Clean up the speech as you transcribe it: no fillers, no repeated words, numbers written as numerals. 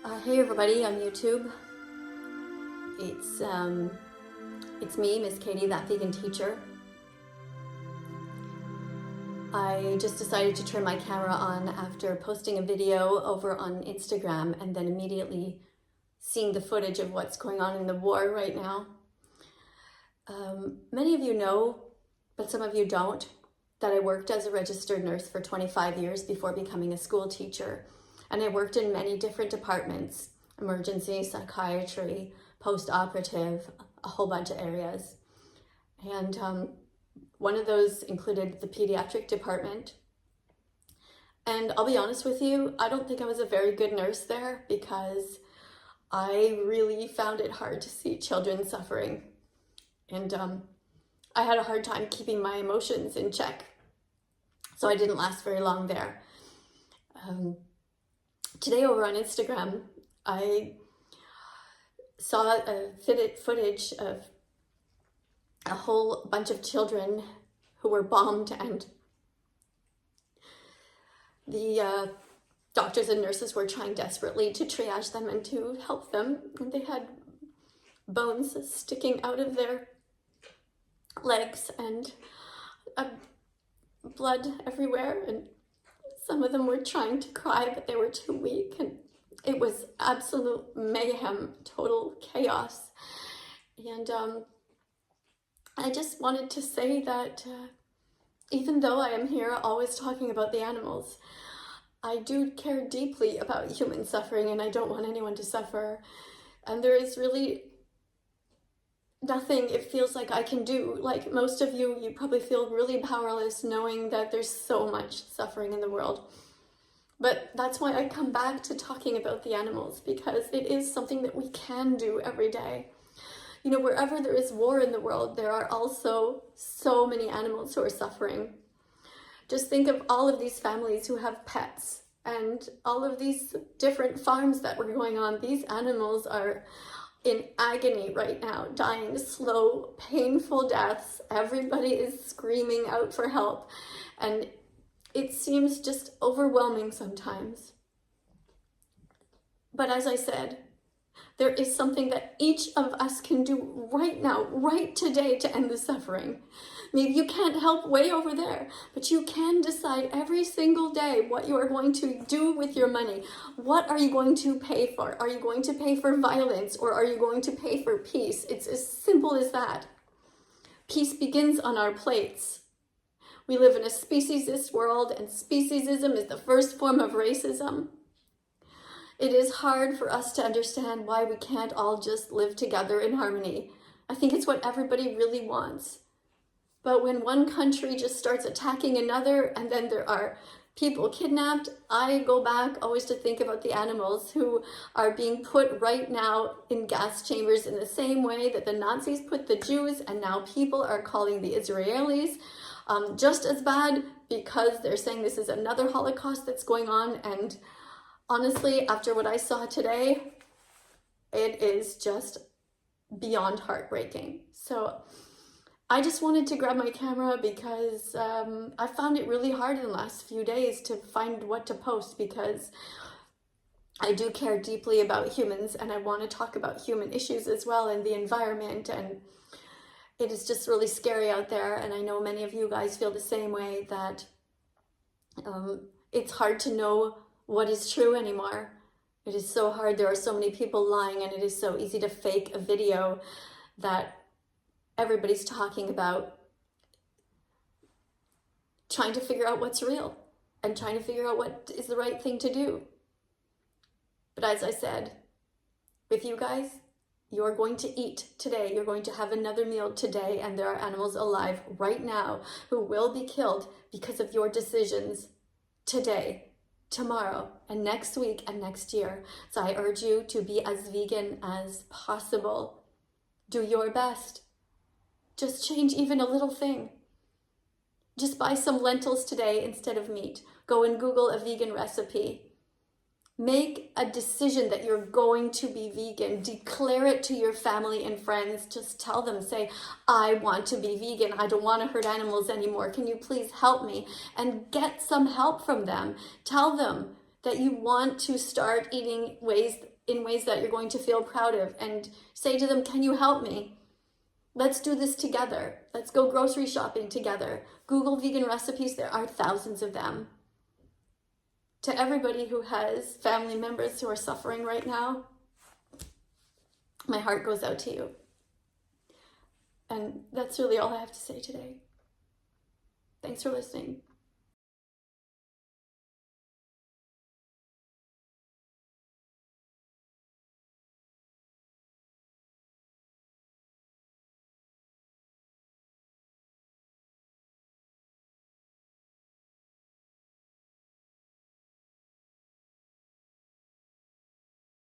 Hey everybody on YouTube. It's me, Miss Katie, that vegan teacher. I just decided to turn my camera on after posting a video over on Instagram and then immediately seeing the footage of what's going on in the war right now. Many of you know, but some of you don't, that I worked as a registered nurse for 25 years before becoming a school teacher. And I worked in many different departments: emergency, psychiatry, post-operative, a whole bunch of areas. And one of those included the pediatric department. And I'll be honest with you, I don't think I was a very good nurse there because I really found it hard to see children suffering. And I had a hard time keeping my emotions in check. So I didn't last very long there. Today over on Instagram, I saw a footage of a whole bunch of children who were bombed, and the doctors and nurses were trying desperately to triage them and to help them. And they had bones sticking out of their legs and blood everywhere, and some of them were trying to cry, but they were too weak, and it was absolute mayhem, total chaos. And I just wanted to say that even though I am here always talking about the animals, I do care deeply about human suffering, and I don't want anyone to suffer. And there is really nothing it feels like I can do. Like most of you, you probably feel really powerless knowing that there's so much suffering in the world. But that's why I come back to talking about the animals, because it is something that we can do every day. You know, wherever there is war in the world, there are also so many animals who are suffering. Just think of all of these families who have pets and all of these different farms that were going on. These animals are in agony right now, dying slow, painful deaths. Everybody is screaming out for help, and it seems just overwhelming sometimes. But as I said, there is something that each of us can do right now, right today, to end the suffering. Maybe you can't help way over there, but you can decide every single day what you are going to do with your money. What are you going to pay for? Are you going to pay for violence, or are you going to pay for peace? It's as simple as that. Peace begins on our plates. We live in a speciesist world, and speciesism is the first form of racism. It is hard for us to understand why we can't all just live together in harmony. I think it's what everybody really wants. But when one country just starts attacking another, and then there are people kidnapped, I go back always to think about the animals who are being put right now in gas chambers in the same way that the Nazis put the Jews, and now people are calling the Israelis just as bad, because they're saying this is another holocaust that's going on. And honestly, after what I saw today, it is just beyond heartbreaking. So I just wanted to grab my camera because I found it really hard in the last few days to find what to post, because I do care deeply about humans, and I want to talk about human issues as well, and the environment. And it is just really scary out there, and I know many of you guys feel the same way, that it's hard to know what is true anymore. It is so hard. There are so many people lying, and it is so easy to fake a video that everybody's talking about, trying to figure out what's real and trying to figure out what is the right thing to do. But as I said, with you guys, you're going to eat today. You're going to have another meal today, and there are animals alive right now who will be killed because of your decisions today, tomorrow, and next week, and next year. So I urge you to be as vegan as possible. Do your best. Just change even a little thing. Just buy some lentils today instead of meat. Go and Google a vegan recipe. Make a decision that you're going to be vegan. Declare it to your family and friends. Just tell them, say, I want to be vegan. I don't want to hurt animals anymore. Can you please help me? And get some help from them. Tell them that you want to start eating ways in ways that you're going to feel proud of, and say to them, can you help me? Let's do this together. Let's go grocery shopping together. Google vegan recipes. There are thousands of them. To everybody who has family members who are suffering right now, my heart goes out to you. And that's really all I have to say today. Thanks for listening.